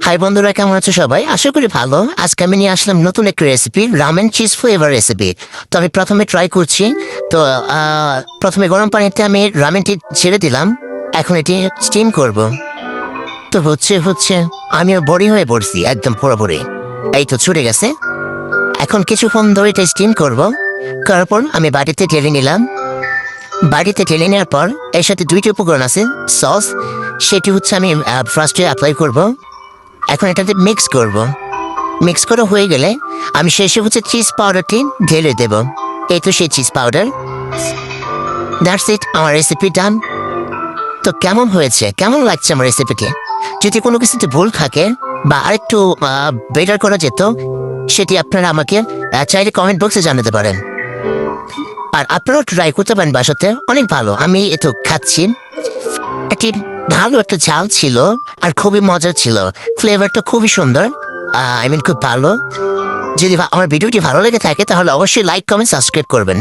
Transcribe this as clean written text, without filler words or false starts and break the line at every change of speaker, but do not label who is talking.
High বন্ধুরা, কেমন আছো সবাই? আশা করি ভালো। আজকে আমি নিয়ে আসলাম নতুন একটা recipe, ramen cheese flavour recipe. তো আমি প্রথমে ট্রাই করছি। তো প্রথমে গরম পানিতে আমি রামেনটি ছেড়ে দিলাম। এখন এটি স্টিম করব। তো হচ্ছে আমিও বড়ি হয়ে পড়ছি একদম পুরোপুরি। এই তো ছুটে গেছে। এখন কিছুক্ষণ ধরে এটা স্টিম করব। করার পর আমি বাটিতে ঢেলে নিলাম। বাটিতে ঢেলে নেওয়ার পর এর সাথে দুইটি উপকরণ আছে, সস। সেটি হচ্ছে আমি ফার্স্টে অ্যাপ্লাই করব। এখন এটাতে মিক্স করব। মিক্স করা হয়ে গেলে আমি শেষে হচ্ছে চিজ পাউডারটি ঢেলে দেব। এই তো সেই চিজ পাউডার। দ্যাটস ইট, আমার রেসিপি ডান। তো কেমন হয়েছে, কেমন লাগছে আমার রেসিপিটি? যদি কোনো কিছুতে ভুল থাকে বা আরেকটু বেটার করা যেত, সেটি আপনারা আমাকে চাইলে কমেন্ট বক্সে জানাতে পারেন। আর আপনারাও ট্রাই করতে পারেন বাসাতে, অনেক ভালো। আমি এতো খাচ্ছি, একটি ভালো একটা ঝাল ছিল আর খুবই মজার ছিল। ফ্লেভারটা খুবই সুন্দর, খুব ভালো। যদি আমার ভিডিওটি ভালো লেগে থাকে তাহলে অবশ্যই লাইক, কমেন্ট, সাবস্ক্রাইব করবেন।